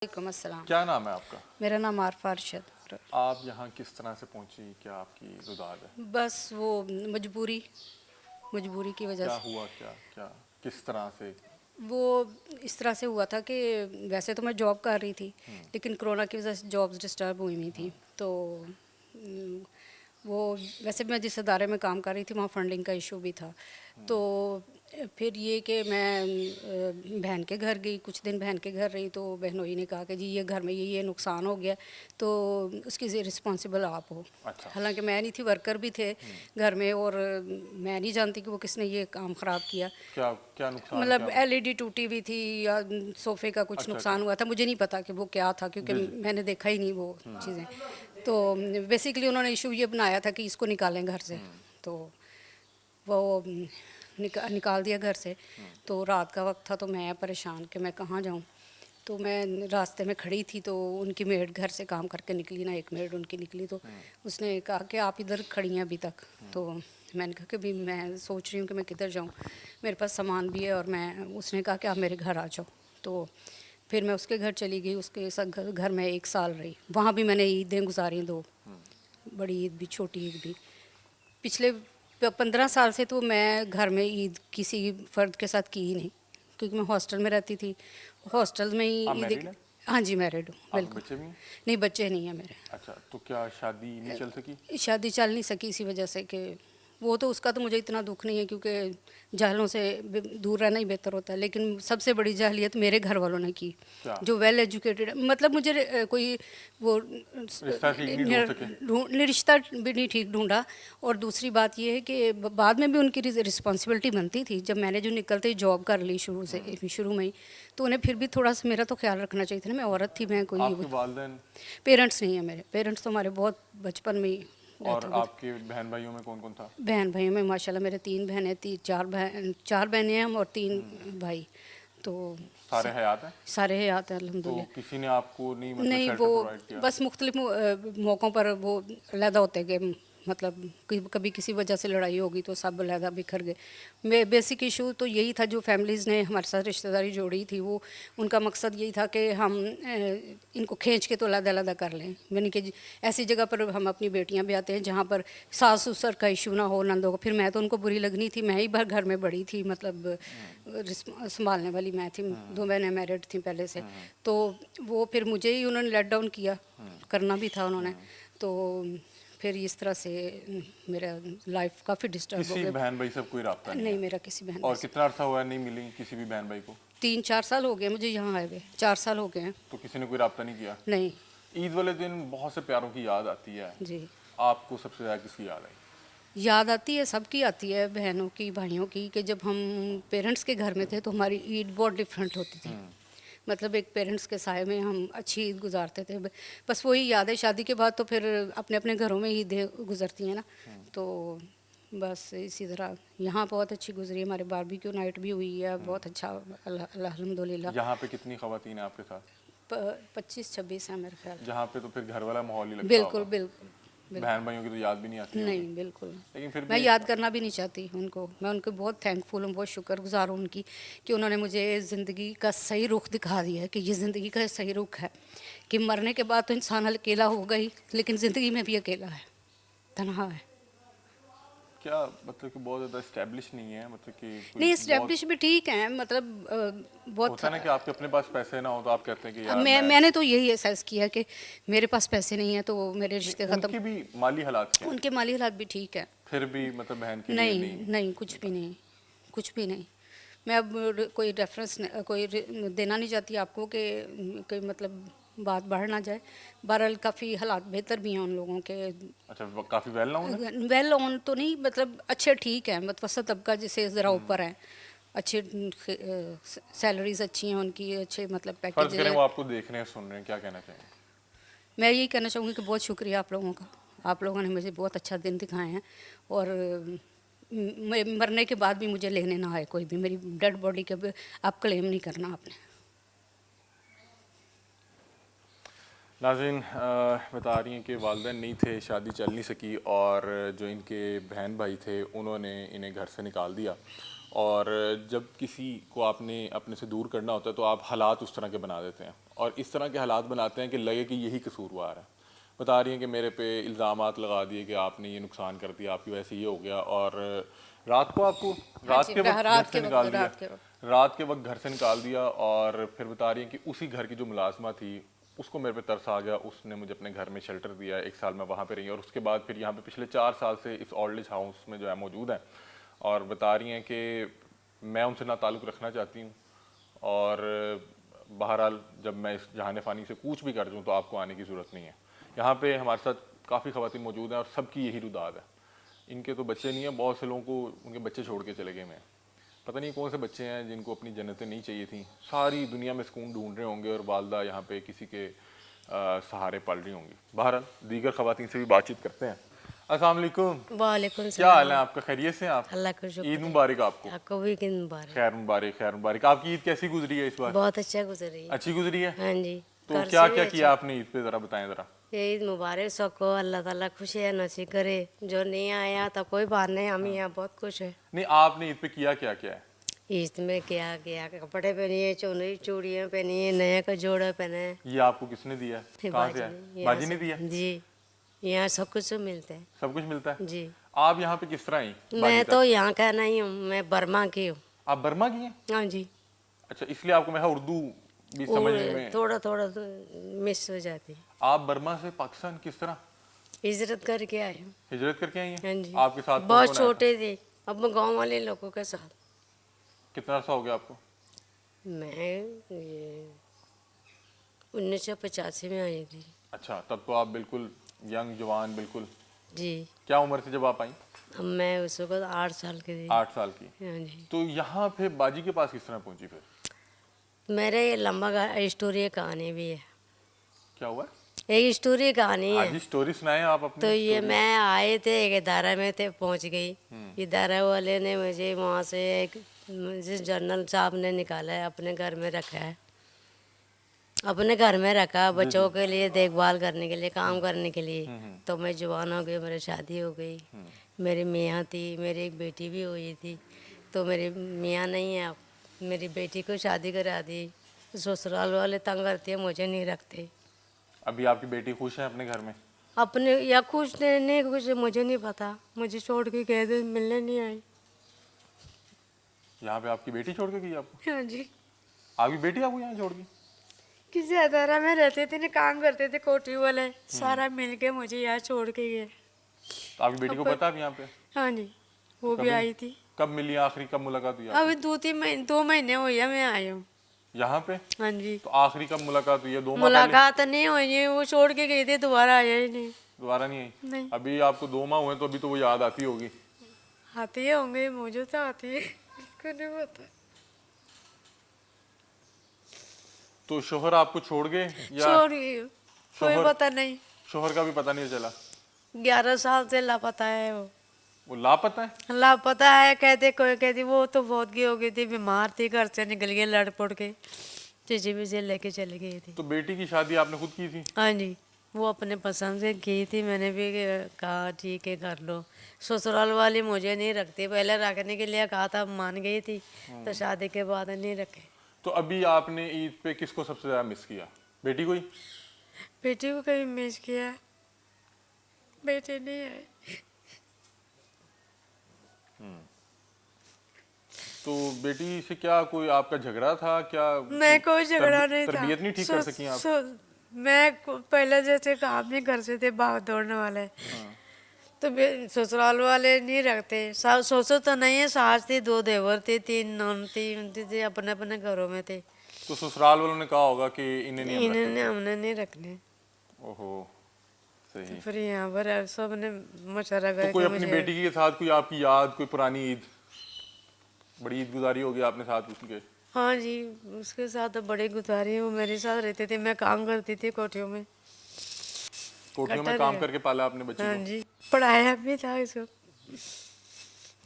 वालेकुम अस्सलाम। क्या नाम है आपका? मेरा नाम आरफा अरशद। आप यहाँ किस तरह से पहुँची? क्या आपकी रुदाद है? बस वो मजबूरी मजबूरी की वजह क्या से हुआ? क्या क्या किस तरह से? वो इस तरह से हुआ था कि वैसे तो मैं जॉब कर रही थी, लेकिन कोरोना की वजह से जॉब्स डिस्टर्ब हुई हुई थी। तो उम, वो वैसे मैं जिस अदारे में काम कर रही थी वहाँ फंडिंग का इशू भी था। तो फिर ये कि मैं बहन के घर गई, कुछ दिन बहन के घर रही, तो बहनोई ने कहा कि जी ये घर में ये नुकसान हो गया, तो उसकी रिस्पॉन्सिबल आप हो। अच्छा। हालांकि मैं नहीं थी, वर्कर भी थे घर में, और मैं नहीं जानती कि वो किसने ये काम ख़राब किया। क्या क्या नुकसान मतलब क्या? एलईडी टूटी हुई थी या सोफ़े का कुछ अच्छा अच्छा। नुकसान हुआ था, मुझे नहीं पता कि वो क्या था, क्योंकि जी जी। मैंने देखा ही नहीं वो चीज़ें। तो बेसिकली उन्होंने इशू ये बनाया था कि इसको निकालें घर से। तो वो निकाल दिया घर से। तो रात का वक्त था, तो मैं परेशान कि मैं कहाँ जाऊँ। तो मैं रास्ते में खड़ी थी, तो उनकी मेड घर से काम करके निकली ना, एक मेड उनकी निकली, तो उसने कहा कि आप इधर खड़ी हैं अभी तक। तो मैंने कहा कि भी मैं सोच रही हूँ कि मैं किधर जाऊँ, मेरे पास सामान भी है, और मैं उसने कहा कि आप मेरे घर आ जाओ। तो फिर मैं उसके घर चली गई, उसके घर में 1 साल रही। वहाँ भी मैंने ईदें गुजारी, 2, बड़ी ईद भी छोटी ईद भी। पिछले 15 साल से तो मैं घर में ईद किसी फ़र्द के साथ की ही नहीं, क्योंकि मैं हॉस्टल में रहती थी। हॉस्टल में ही आप ईद। मैरिड हैं? हाँ जी, मैरिड हूँ, आपके बिल्कुल। बच्चे भी हैं? नहीं, बच्चे नहीं हैं मेरे। अच्छा, तो क्या शादी नहीं चल सकी? शादी चल नहीं सकी इसी वजह से कि वो तो, उसका तो मुझे इतना दुख नहीं है, क्योंकि जहलों से दूर रहना ही बेहतर होता है। लेकिन सबसे बड़ी जहलियत मेरे घर वालों ने की, क्या? जो वेल एजुकेटेड, मतलब मुझे कोई वो रिश्ता ठीक नहीं ढूंढ सके? रिश्ता भी नहीं ठीक ढूंढा। और दूसरी बात ये है कि बाद में भी उनकी रिस्पॉन्सिबिलिटी बनती थी। जब मैंने जो निकलते ही जॉब कर ली शुरू में ही, तो उन्हें फिर भी थोड़ा सा मेरा तो ख्याल रखना चाहिए था ना। मैं औरत थी, मैं कोई आपके वालिदैन पेरेंट्स नहीं है मेरे। पेरेंट्स तो हमारे बहुत बचपन में ही और डेथ हो गई। आपके बहन भाइयों में कौन कौन था? बहन भाइयों में माशाल्लाह मेरे 3 बहनें थी, 4 बहनें हैं हम, और 3 भाई। तो सारे हयात हैं? सारे हयात हैं तो अल्हम्दुलिल्लाह। किसी ने आपको नहीं मतलब नहीं, वो शेल्टर प्रोवाइड किया? बस मुख्तलिफ मौक़ों पर वो अलहदा होते गए। मतलब कभी किसी वजह से लड़ाई होगी तो सब अलहदा बिखर गए। मैं बेसिक इशू तो यही था, जो फैमिलीज़ ने हमारे साथ रिश्तेदारी जोड़ी थी, वो उनका मकसद यही था कि हम इनको खींच के तो अलग-अलग कर लें। यानी कि ऐसी जगह पर हम अपनी बेटियां भी आते हैं जहाँ पर सास-ससुर का इशू ना हो, नंदों का। फिर मैं तो उनको बुरी लगनी थी, मैं ही घर में बड़ी थी, मतलब संभालने वाली मैं थी। 2 बहनें मैरिड थी पहले से। तो वो फिर मुझे ही उन्होंने लेट डाउन किया, करना भी था उन्होंने। तो फिर इस तरह से मेरा लाइफ काफ़ी डिस्टर्ब हो किसी गया। बहन भाई से कोई रास्ता नहीं नहीं, है? मेरा किसी बहन भाई और से। कितना अर्सा हुआ है नहीं मिली किसी भी बहन भाई को? 3-4 साल हो गए मुझे यहाँ आए हुए, 4 साल हो गए हैं। तो किसी ने कोई रास्ता नहीं किया? नहीं ईद वाले दिन बहुत से प्यारों की याद आती है। जी, आपको सबसे ज़्यादा किसकी याद आई? याद आती है, सबकी आती है, बहनों की, भाइयों की, कि जब हम पेरेंट्स के घर में थे तो हमारी ईद बहुत डिफरेंट होती थी। मतलब एक पेरेंट्स के साए में हम अच्छी ईद गुजारते थे। बस वही याद है। शादी के बाद तो फिर अपने अपने घरों में ईदें गुजरती हैं ना। तो बस इसी तरह यहाँ बहुत अच्छी गुजरी। हमारे बारबेक्यू नाइट भी हुई है, बहुत अच्छा, अल्हम्दुलिल्लाह। यहाँ पे कितनी खवातीन हैं आपके साथ? 25-26 है मेरे ख्याल। जहाँ पे तो फिर घर वाला माहौल ही लगता बिल्कुल होगा। बिल्कुल बिल्कुल। बहन भाइयों की तो याद भी नहीं आती होगी। नहीं, बिल्कुल। लेकिन फिर मैं भी याद करना भी नहीं चाहती उनको। मैं उनको बहुत थैंकफुल हूँ, बहुत शुक्रगुज़ार हूँ उनकी, कि उन्होंने मुझे ज़िंदगी का सही रुख दिखा दिया है, कि ये ज़िंदगी का सही रुख है, कि मरने के बाद तो इंसान अकेला होगा ही, लेकिन ज़िंदगी में भी अकेला है, तन्हा है। क्या मतलब कि बहुत ज़्यादा इस्टेब्लिश नहीं है, मतलब कि कोई नहीं, बहुत इस्टेब्लिश भी ठीक है, मतलब बहुत। होता है ना कि आपके अपने पास पैसे ना हो तो आप कहते हैं कि यार मैं। मैंने तो यही एहसास किया कि मेरे पास पैसे नहीं है तो मेरे नहीं, रिश्ते ख़त्म। उनकी भी माली हालात क्या हैं? उनके माली हालात भी ठीक है। फिर भी मतलब बहन के लिए नहीं नहीं नहीं, कुछ भी नहीं, कुछ भी नहीं। मैं अब कोई रेफरेंस देना नहीं चाहती आपको कि मतलब बात बढ़ ना जाए। बहरहाल काफ़ी हालात बेहतर भी हैं उन लोगों के। अच्छा, काफ़ी वेल नाउन है? वेल ऑन तो नहीं, मतलब अच्छे ठीक है, मतवसत तबका जिसे ज़रा ऊपर है। अच्छे सैलरीज अच्छी हैं उनकी, अच्छे मतलब फ़र्ज़ पैकेज। करें वो आपको देख रहे हैं, सुन रहे हैं, क्या कहना चाहेंगे? मैं यही कहना चाहूँगी कि बहुत शुक्रिया आप लोगों का। आप लोगों ने मुझे बहुत अच्छा दिन दिखाए हैं, और मरने के बाद भी मुझे लेने ना आए कोई भी, मेरी डेड बॉडी के भी आप क्लेम नहीं करना आपने। नाज़रीन, बता रही हैं कि वालिदैन नहीं थे, शादी चल नहीं सकी, और जो इनके बहन भाई थे उन्होंने इन्हें घर से निकाल दिया। और जब किसी को आपने अपने से दूर करना होता है तो आप हालात उस तरह के बना देते हैं, और इस तरह के हालात बनाते हैं कि लगे कि यही कसूरवार है। बता रही हैं कि मेरे पे इल्ज़ामात लगा दिए कि आपने ये नुकसान कर दिया, आपकी वजह से ये हो गया, और रात को आपको रात जी, के वक्त घर रात से के निकाल वक्त दिया, रात के वक्त रात के वक्त घर से निकाल दिया। और फिर बता रही हैं कि उसी घर की जो मुलाजमा थी उसको मेरे पे तरस आ गया, उसने मुझे अपने घर में शेल्टर दिया, 1 साल मैं वहाँ पे रही, और उसके बाद फिर यहाँ पे पिछले 4 साल से इस ओल्ड एज हाउस में जो है मौजूद है। और बता रही हैं कि मैं उनसे ना ताल्लुक़ रखना चाहती हूँ, और बहरहाल जब मैं इस जहान फ़ानी से कूच भी कर दूँ तो आपको आने की ज़रूरत नहीं है। यहाँ पे हमारे साथ काफ़ी ख़वातीन मौजूद हैं और सबकी यही रुदाद है। इनके तो बच्चे नहीं हैं, बहुत से लोगों को उनके बच्चे छोड़ के चले गए हैं। पता नहीं कौन से बच्चे हैं जिनको अपनी जन्नतें नहीं चाहिए थी, सारी दुनिया में सुकून ढूंढ रहे होंगे और वालदा यहाँ पे किसी के सहारे पल रही होंगी। बहरहाल दीगर ख़वातीन से भी बातचीत करते हैं। अस्सलाम वालेकुम। वालेकुम क्या हाल है सलाम। आपका, खैरियत से हैं आप? अल्लाह का शुक्र ईद है। मुबारक आपको। आपको भी ईद मुबारक। खैर मुबारक, खैर मुबारक। आपकी ईद कैसी गुजरी है इस बार? बहुत अच्छा गुजर रही है। अच्छी गुजरी है। हाँ जी। तो घर क्या से भी क्या अच्छा। किया आपने ईद पे, ज़रा बताएं ज़रा। ये ईद मुबारक सबको, अल्लाह ताला खुशियाँ नसीब करे। जो नहीं आया तो कोई बात नहीं, हम यहाँ बहुत खुश है। नहीं, आपने ईद पे किया क्या क्या है? ईद में क्या किया, कपड़े पहनिए, चुनरी चूड़ियाँ पहनिए, नया का जोड़ा पहने। ये आपको किसने दिया है, कहाँ से है? यहाँ बाजी ने से- दिया? जी, यहाँ सब कुछ मिलता है। सब कुछ मिलता है। जी। आप यहाँ पे किस तरह आई बाजी मैं तक? तो यहाँ का नहीं हूँ, मैं बर्मा की हूँ। आप बर्मा की हैं? हाँ जी। अच्छा, इसलिए आपको मैं उर्दू भी समझने में। थोड़ा थोड़ा तो मिस हो जाती। आप बर्मा से पाकिस्तान किस तरह हिजरत करके आए हूँ। हिजरत करके आई हैं? हाँ जी। आपके साथ बहुत कौन-कौन आया था? छोटे थे, अब मैं गांव वाले लोगों के साथ। कितना अर्सा हो गया आपको? मैं 1985 में आई थी। अच्छा, तब तो आप बिल्कुल यंग जवान, बिल्कुल। जी। क्या उम्र थी जब आप आई? अब मैं उस वक्त 8 साल की थी। 8 साल की। हाँ जी। तो यहाँ पे बाजी के पास किस तरह पहुंची फिर? मेरे ये लंबा स्टोरी कहानी भी है। क्या हुआ? एक स्टोरी कहानी आज है। ही स्टोरी सुनाएं आप अपनी। तो ये स्टोरी। मैं आए थे, एक इदारा में थे, पहुंच गई। इदारा वाले ने मुझे वहाँ से एक जिस जनरल साहब ने निकाला है, अपने घर में रखा है। अपने घर में रखा बच्चों के लिए, देखभाल करने के लिए, काम करने के लिए। तो मैं जवान हो गई, मेरी शादी हो गई। मेरी मियाँ थी, मेरी एक बेटी भी हुई थी। तो मेरी मियाँ नहीं है अब, मेरी बेटी को शादी करा दी। ससुराल वाले तंग करते हैं, मुझे नहीं रखते। अभी आपकी बेटी खुश है अपने घर में? अपने या खुश नहीं खुश, मुझे नहीं पता। मुझे छोड़ के गए थे, मिलने नहीं आई। यहाँ पे आपकी बेटी छोड़ के गई आपको? हाँ जी। आपकी बेटी आपको यहाँ छोड़ गई? किसी अदारा में रहते थे ना, काम करते थे कोठी वाले, सारा मिल के मुझे यहाँ छोड़ के गए। तो आपकी बेटी को पता है आप यहाँ पे? हाँ जी, वो भी कभी- आई थी। कब मिली आखिरी, कब मुलाकात हुई आपकी? अभी 2 महीने हुई है मैं आई हूँ। यहाँ पे? हाँ जी। तो आखिरी कब मुलाकात हुई है? 2 माह पहले? मुलाकात नहीं हुई है, वो छोड़ के गई थी, दोबारा आया ही नहीं। दोबारा नहीं आई? नहीं। अभी आपको 2 माह हुए तो अभी तो वो याद आती होगी। आती है होंगे, मुझे तो आती है, इसको नहीं पता। तो शोहर आपको छोड़ गए या छोड़ गई हूँ, कोई शोहर- पता नहीं। शोहर का भी पता नहीं चला? 11 साल से लापता है वो लापता है? लापता है। कहते कोई कहती वो तो बहुत की हो गई थी, बीमार थी, घर से निकल गई लड़ पड़ के, चिची से लेके चली गई थी। तो बेटी की शादी आपने खुद की थी? हाँ जी, वो अपने पसंद से की थी, मैंने भी कहा ठीक है कर लो। ससुराल वाली मुझे नहीं रखती, पहले रखने के लिए कहा था, मान गई थी, तो शादी के बाद नहीं रखे। तो अभी आपने ईद पे किसको सबसे ज़्यादा मिस किया? बेटी को ही? बेटी को कभी मिस किया, बेटी नहीं है। तो बेटी से क्या कोई आपका झगड़ा था क्या? मैं कोई झगड़ा नहीं था। तरबियत नहीं ठीक कर सकी आप? पहले जैसे काम नहीं कर सकते, भाग दौड़ने वाले, तो ससुराल वाले नहीं रखते। ससुर तो नहीं है, सास थी, 2 देवर थे, 3 नौन थी, उनती थी, अपने अपने घरों में थे। तो ससुराल वालों ने कहा होगा कि इन्हें नहीं हम इन्होंने रखेंगे। हमने नहीं रखने। ओहो, सही। फिर यहाँ पर सब ने मशवरा तो करके कोई अपनी मुझे बेटी के साथ कोई आपकी याद, कोई पुरानी ईद, बड़ी ईद गुजारी होगी आपने साथ उसके? हाँ जी, उसके साथ तो बड़े गुजारी, वो मेरे साथ रहते थे, मैं काम करती थी कोठियों में। कोठियों में कट्टर काम है। करके पाला आपने बच्चे हाँ को? जी, पढ़ाया भी था इसको,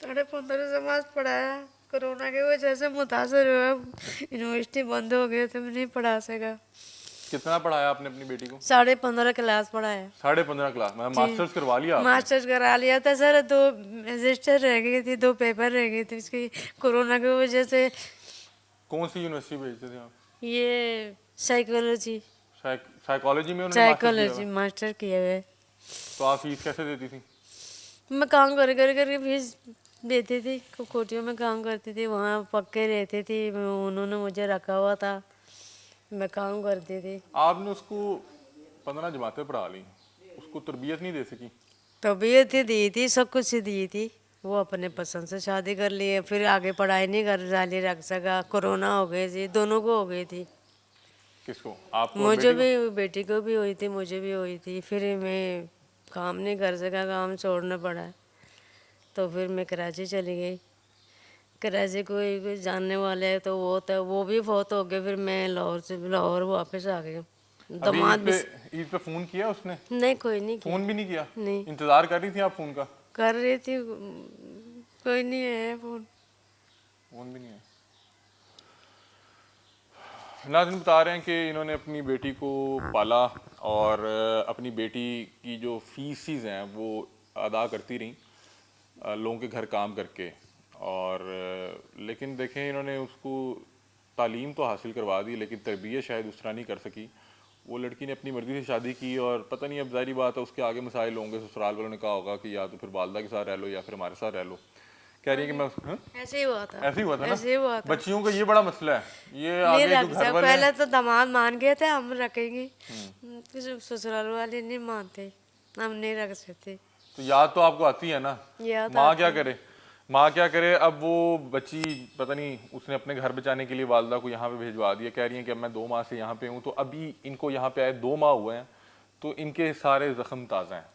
15.5 समाज पढ़ाया। कोरोना की वजह से मुतासर हुआ, यूनिवर्सिटी बंद हो गई तो मैं नहीं पढ़ा सका। कितना पढ़ाया आपने अपनी बेटी को? 15.5 क्लास पढ़ाया। 15.5 क्लास, मतलब मास्टर्स करवा लिया आपने? मास्टर्स करा लिया था सर, 2 रजिस्टर रह गई थी, 2 पेपर रह गई थी इसकी, कोरोना की वजह से। कौन सी यूनिवर्सिटी भेजते थे आप? ये साइकोलॉजी साइकोलॉजी में उन्होंने मास्टर किया साइकोलॉजी मास्टर किए हुए। हुआ। तो आप फीस कैसे देती थी? मैं काम कर करके फीस देती थी, कोटियों में काम करती थी, वहाँ पक्के रहती थी, उन्होंने मुझे रखा हुआ था, मैं काम करती थी। आपने उसको 15 जमातें पढ़ा ली, उसको तरबियत नहीं दे सकी? तबीयत ही दी थी, सब कुछ ही दी थी, वो अपने पसंद से शादी कर लिए, फिर आगे पढ़ाई नहीं कर जारी रख सका, कोरोना हो गई थी, दोनों को हो गई थी, किसको, आपको और मुझे बेटी भी, बेटी को भी हुई थी, मुझे भी हुई थी, फिर मैं काम नहीं कर सका, काम छोड़ना पड़ा, तो फिर मैं कराची चली गई। कराची कोई जानने वाले है तो वो भी बहुत हो गए, फिर मैं लाहौर वापस आ गई। को? अभी दामाद भी ईद पे फोन किया उसने? नहीं, कोई नहीं किया, फोन भी नहीं किया? नहीं इंतजार कर रही थी आप फोन का? कर रही थी, कोई नहीं है फोन। फोन भी नहीं है। नाज़रीन बता रहे हैं कि इन्होंने अपनी बेटी को पाला और अपनी बेटी की जो फीसिस हैं वो अदा करती रहीं लोगों के घर काम करके, और लेकिन देखें इन्होंने उसको तालीम तो हासिल करवा दी लेकिन तरबियत शायद उस तरह नहीं कर सकी। वो लड़की ने अपनी मर्ज़ी से शादी की और पता नहीं, अब ज़ाहिर बात है उसके आगे मसाइल होंगे, ससुराल वालों ने कहा होगा कि या तो फिर वालदा के साथ रह लो या फिर हमारे साथ रह लो। कह रही है कि मैं हाँ? ऐसे ही हुआ था, ऐसे ही हुआ था ना? ऐसे ही हुआ था। बच्चियों का ये बड़ा मसला है, ये नहीं आगे जो रख घर सकते, वाले पहले तो दामाद मान गए थे हम रखेंगे, फिर ससुराल वाले नहीं मानते, हम नहीं रख सकते। तो याद तो आपको आती है ना? याद माँ क्या करे, माँ क्या करे? अब वो बच्ची पता नहीं, उसने अपने घर बचाने के लिए वालदा को यहाँ पे भिजवा दिया। कह रही है कि अब मैं 2 माह से यहाँ पे हूँ, तो अभी इनको यहाँ पे आए 2 माह हुए हैं, तो इनके सारे जख्म ताज़ा हैं।